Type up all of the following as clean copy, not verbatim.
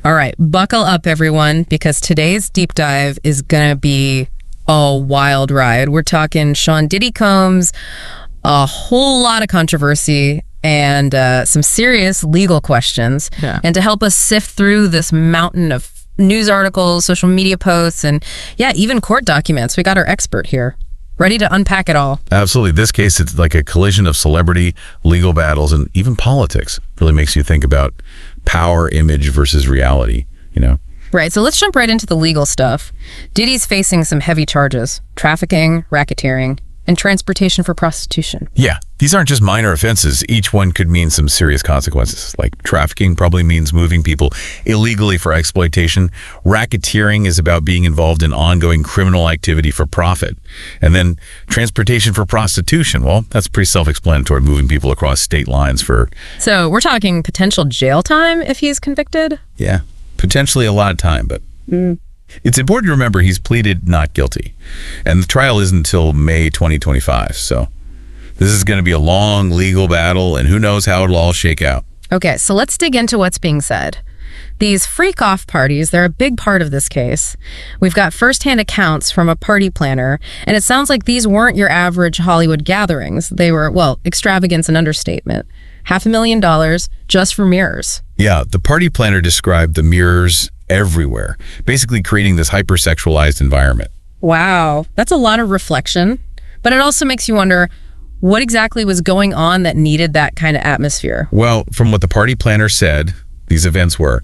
All right, buckle up, everyone, because today's deep dive is going to be a wild ride. We're talking Sean Diddy Combs, a whole lot of controversy, and some serious legal questions. Yeah. And to help us sift through this mountain of news articles, social media posts, and even court documents, we got our expert here, ready to unpack it all. Absolutely. This case, it's like a collision of celebrity, legal battles, and even politics. Really makes you think about power, image versus reality, Right, so let's jump right into the legal stuff. Diddy's facing some heavy charges: trafficking, racketeering, and transportation for prostitution. Yeah, these aren't just minor offenses. Each one could mean some serious consequences. Like trafficking probably means moving people illegally for exploitation. Racketeering is about being involved in ongoing criminal activity for profit. And then transportation for prostitution, well, that's pretty self-explanatory, moving people across state lines for... So we're talking potential jail time if he's convicted? Yeah, potentially a lot of time, but... It's important to remember he's pleaded not guilty, and the trial isn't until May 2025, so this is going to be a long legal battle, and who knows how it'll all shake out. Okay, so let's dig into what's being said. These Freakoff parties, they're a big part of this case. We've got firsthand accounts from a party planner, and it sounds like these weren't your average Hollywood gatherings. They were, well, extravagance and understatement. $500,000 just for mirrors. Yeah, the party planner described the mirrors everywhere, basically creating this hypersexualized environment. Wow, that's a lot of reflection. But it also makes you wonder, what exactly was going on that needed that kind of atmosphere? Well, from what the party planner said, these events were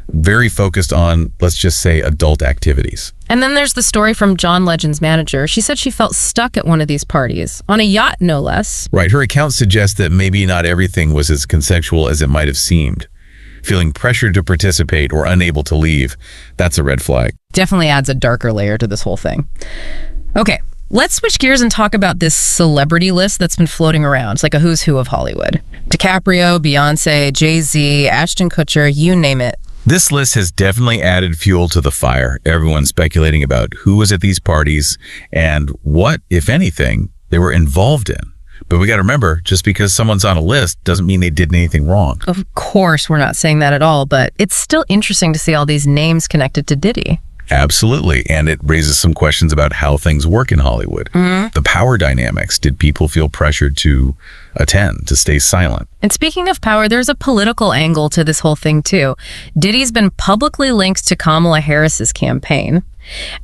very focused on, let's just say, adult activities. And then there's the story from John Legend's manager. She said she felt stuck at one of these parties, on a yacht no less. Right, her account suggests that maybe not everything was as consensual as it might have seemed. Feeling pressured to participate or unable to leave, that's a red flag. Definitely adds a darker layer to this whole thing. Okay, let's switch gears and talk about this celebrity list that's been floating around. It's like a who's who of Hollywood. DiCaprio, Beyonce, Jay-Z, Ashton Kutcher, you name it. This list has definitely added fuel to the fire. Everyone's speculating about who was at these parties and what, if anything, they were involved in. But we got to remember, just because someone's on a list doesn't mean they did anything wrong. Of course, we're not saying that at all, but it's still interesting to see all these names connected to Diddy. Absolutely. And it raises some questions about how things work in Hollywood. The power dynamics. Did people feel pressured to attend, to stay silent? And speaking of power, there's a political angle to this whole thing too. Diddy's been publicly linked to Kamala Harris's campaign.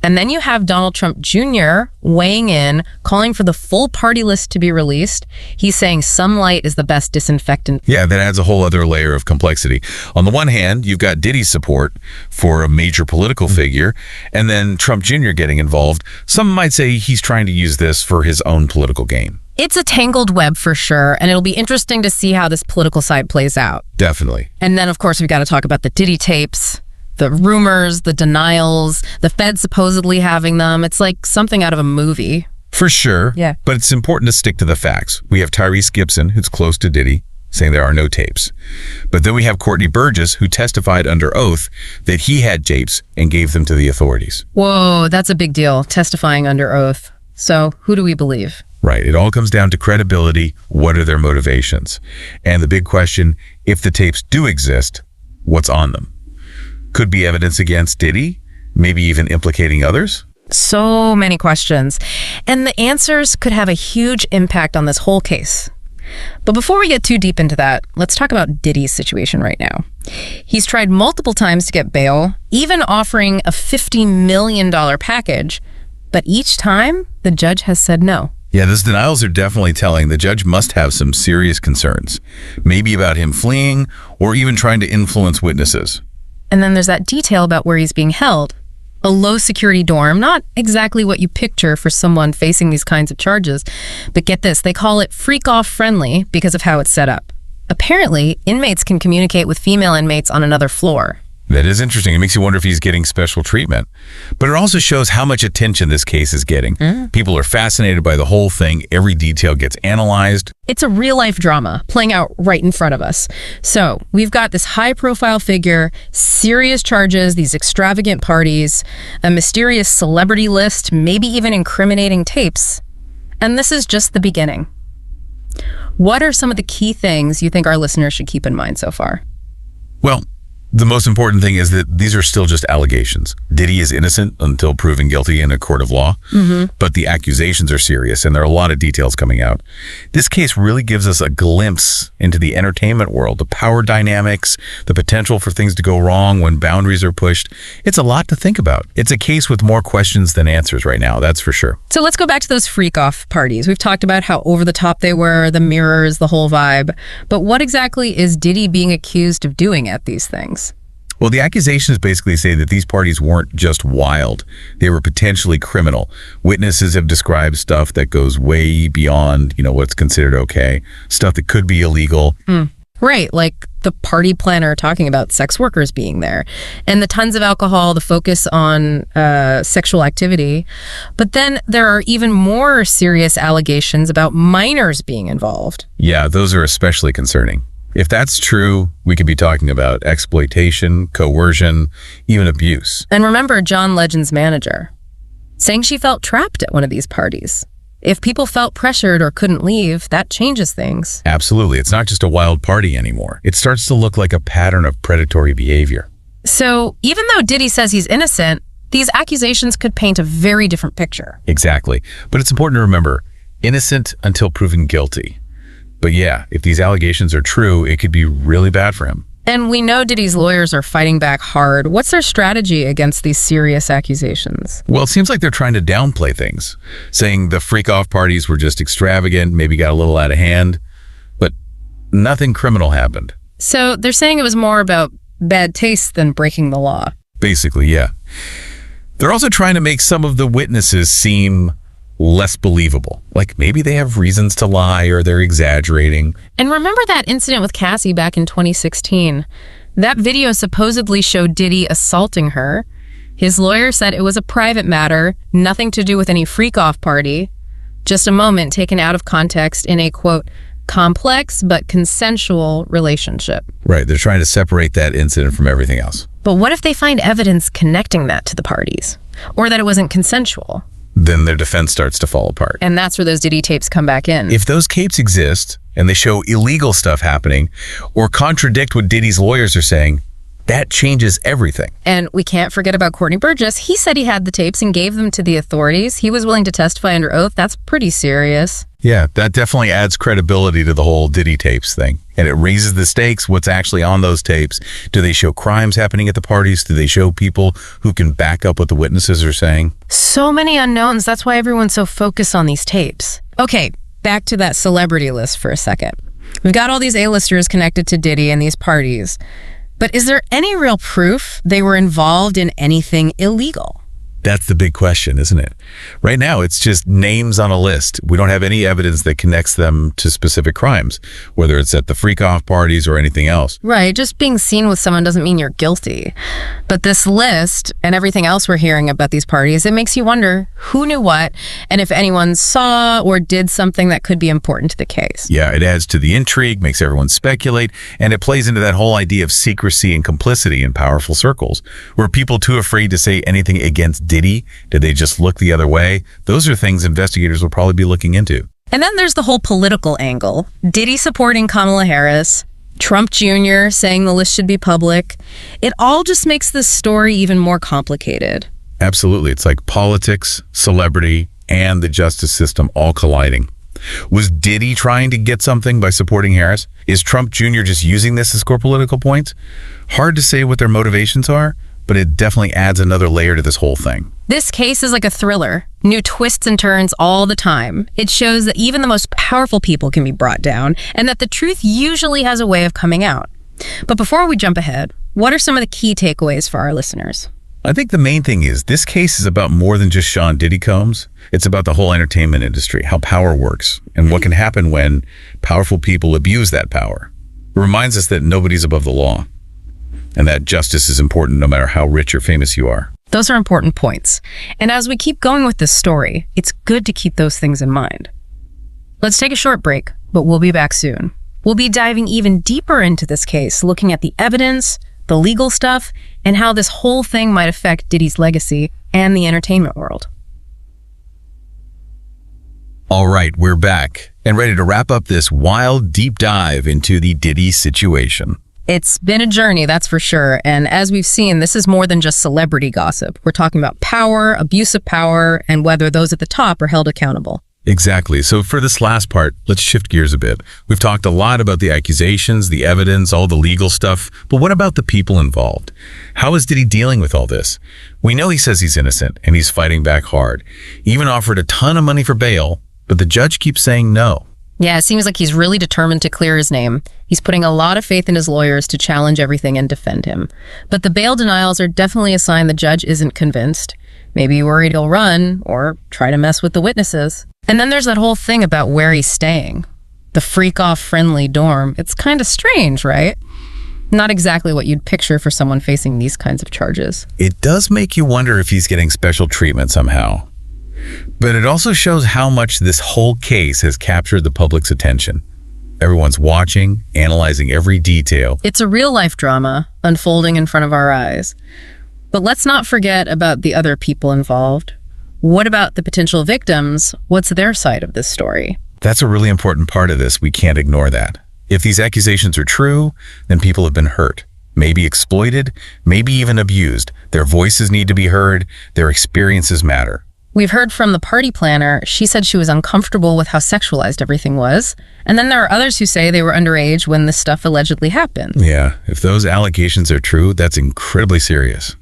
And then you have Donald Trump Jr. weighing in, calling for the full party list to be released. He's saying sunlight is the best disinfectant. Yeah, that adds a whole other layer of complexity. On the one hand, you've got Diddy's support for a major political figure, and then Trump Jr. getting involved. Some might say he's trying to use this for his own political gain. It's a tangled web for sure, and it'll be interesting to see how this political side plays out. Definitely. And then, of course, we've got to talk about the Diddy tapes. The rumors, the denials, the Fed supposedly having them. It's like something out of a movie. For sure. Yeah. But it's important to stick to the facts. We have Tyrese Gibson, who's close to Diddy, saying there are no tapes. But then we have Courtney Burgess, who testified under oath that he had tapes and gave them to the authorities. Whoa, that's a big deal, testifying under oath. So who do we believe? Right. It all comes down to credibility. What are their motivations? And the big question, if the tapes do exist, what's on them? Could be evidence against Diddy, maybe even implicating others. So many questions. And the answers could have a huge impact on this whole case. But before we get too deep into that, let's talk about Diddy's situation right now. He's tried multiple times to get bail, even offering a $50 million package, but each time the judge has said no. Yeah, those denials are definitely telling. The judge must have some serious concerns, maybe about him fleeing or even trying to influence witnesses. And then there's that detail about where he's being held. A low-security dorm, not exactly what you picture for someone facing these kinds of charges. But get this, they call it Freakoff friendly because of how it's set up. Apparently, inmates can communicate with female inmates on another floor. That is interesting. It makes you wonder if he's getting special treatment. But it also shows how much attention this case is getting. People are fascinated by the whole thing. Every detail gets analyzed. It's a real-life drama playing out right in front of us. So we've got this high-profile figure, serious charges, these extravagant parties, a mysterious celebrity list, maybe even incriminating tapes. And this is just the beginning. What are some of the key things you think our listeners should keep in mind so far? Well, The most important thing is that these are still just allegations. Diddy is innocent until proven guilty in a court of law, but the accusations are serious, and there are a lot of details coming out. This case really gives us a glimpse into the entertainment world, the power dynamics, the potential for things to go wrong when boundaries are pushed. It's a lot to think about. It's a case with more questions than answers right now, that's for sure. So let's go back to those Freakoff parties. We've talked about how over the top they were, the mirrors, the whole vibe. But what exactly is Diddy being accused of doing at these things? Well, the accusations basically say that these parties weren't just wild. They were potentially criminal. Witnesses have described stuff that goes way beyond, what's considered okay. Stuff that could be illegal. Right, like the party planner talking about sex workers being there, and the tons of alcohol, the focus on sexual activity. But then there are even more serious allegations about minors being involved. Yeah, those are especially concerning. If that's true, we could be talking about exploitation, coercion, even abuse. And remember John Legend's manager saying she felt trapped at one of these parties. If people felt pressured or couldn't leave, that changes things. Absolutely. It's not just a wild party anymore. It starts to look like a pattern of predatory behavior. So even though Diddy says he's innocent, these accusations could paint a very different picture. Exactly. But it's important to remember, innocent until proven guilty. But yeah, if these allegations are true, it could be really bad for him. And we know Diddy's lawyers are fighting back hard. What's their strategy against these serious accusations? Well, it seems like they're trying to downplay things, saying the Freakoff parties were just extravagant, maybe got a little out of hand, but nothing criminal happened. So they're saying it was more about bad taste than breaking the law. Basically, yeah. They're also trying to make some of the witnesses seem less believable. Like maybe they have reasons to lie or they're exaggerating. And remember that incident with Cassie back in 2016? That video supposedly showed Diddy assaulting her. His lawyer said it was a private matter, nothing to do with any Freakoff party. Just a moment taken out of context in a, quote, complex but consensual relationship. Right, they're trying to separate that incident from everything else. But what if they find evidence connecting that to the parties? Or that it wasn't consensual? Then their defense starts to fall apart. And that's where those Diddy tapes come back in. If those tapes exist and they show illegal stuff happening or contradict what Diddy's lawyers are saying, that changes everything. And we can't forget about Courtney Burgess. He said he had the tapes and gave them to the authorities. He was willing to testify under oath. That's pretty serious. Yeah, that definitely adds credibility to the whole Diddy tapes thing. And it raises the stakes. What's actually on those tapes? Do they show crimes happening at the parties? Do they show people who can back up what the witnesses are saying? So many unknowns. That's why everyone's so focused on these tapes. Okay, back to that celebrity list for a second. We've got all these A-listers connected to Diddy and these parties. But is there any real proof they were involved in anything illegal? That's the big question, isn't it? Right now, it's just names on a list. We don't have any evidence that connects them to specific crimes, whether it's at the Freakoff parties or anything else. Right, just being seen with someone doesn't mean you're guilty. But this list and everything else we're hearing about these parties, it makes you wonder who knew what and if anyone saw or did something that could be important to the case. Yeah, it adds to the intrigue, makes everyone speculate, and it plays into that whole idea of secrecy and complicity in powerful circles. Were people too afraid to say anything against Diddy? Did they just look the other way? Those are things investigators will probably be looking into. And then there's the whole political angle. Diddy supporting Kamala Harris, Trump Jr. saying the list should be public. It all just makes this story even more complicated. Absolutely. It's like politics, celebrity, and the justice system all colliding. Was Diddy trying to get something by supporting Harris? Is Trump Jr. just using this as core political points? Hard to say what their motivations are, but it definitely adds another layer to this whole thing. This case is like a thriller. New twists and turns all the time. It shows that even the most powerful people can be brought down, and that the truth usually has a way of coming out. But before we jump ahead, what are some of the key takeaways for our listeners? I think the main thing is this case is about more than just Sean Diddy Combs. It's about the whole entertainment industry, how power works, and what can happen when powerful people abuse that power. It reminds us that nobody's above the law, and that justice is important no matter how rich or famous you are. Those are important points. And as we keep going with this story, it's good to keep those things in mind. Let's take a short break, but we'll be back soon. We'll be diving even deeper into this case, looking at the evidence, the legal stuff, and how this whole thing might affect Diddy's legacy and the entertainment world. All right, we're back and ready to wrap up this wild deep dive into the Diddy situation. It's been a journey, that's for sure. And as we've seen, this is more than just celebrity gossip. We're talking about power, abuse of power, and whether those at the top are held accountable. Exactly. So for this last part, let's shift gears a bit. We've talked a lot about the accusations, the evidence, all the legal stuff, but what about the people involved? How is Diddy dealing with all this? We know he says he's innocent, and he's fighting back hard. He even offered a ton of money for bail, but the judge keeps saying no. Yeah, it seems like he's really determined to clear his name. He's putting a lot of faith in his lawyers to challenge everything and defend him. But the bail denials are definitely a sign the judge isn't convinced. Maybe worried he'll run or try to mess with the witnesses. And then there's that whole thing about where he's staying. The Freakoff friendly dorm. It's kind of strange, right? Not exactly what you'd picture for someone facing these kinds of charges. It does make you wonder if he's getting special treatment somehow. But it also shows how much this whole case has captured the public's attention. Everyone's watching, analyzing every detail. It's a real-life drama unfolding in front of our eyes. But let's not forget about the other people involved. What about the potential victims? What's their side of this story? That's a really important part of this. We can't ignore that. If these accusations are true, then people have been hurt, maybe exploited, maybe even abused. Their voices need to be heard. Their experiences matter. We've heard from the party planner. She said she was uncomfortable with how sexualized everything was. And then there are others who say they were underage when this stuff allegedly happened. Yeah, if those allegations are true, that's incredibly serious.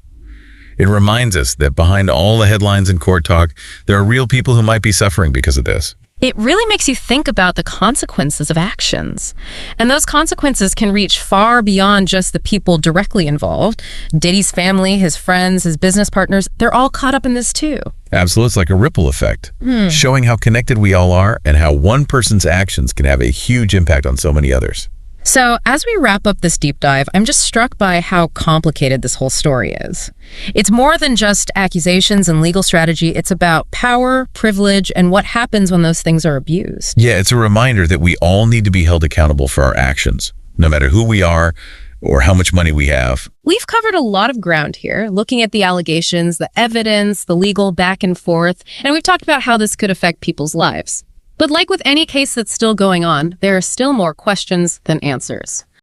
It reminds us that behind all the headlines and court talk, there are real people who might be suffering because of this. It really makes you think about the consequences of actions. And those consequences can reach far beyond just the people directly involved. Diddy's family, his friends, his business partners, they're all caught up in this too. Absolutely, it's like a ripple effect, showing how connected we all are and how one person's actions can have a huge impact on so many others. So as we wrap up this deep dive, I'm just struck by how complicated this whole story is. It's more than just accusations and legal strategy. It's about power, privilege, and what happens when those things are abused. Yeah, it's a reminder that we all need to be held accountable for our actions, no matter who we are or how much money we have. We've covered a lot of ground here, looking at the allegations, the evidence, the legal back and forth, and we've talked about how this could affect people's lives. But like with any case that's still going on, there are still more questions than answers.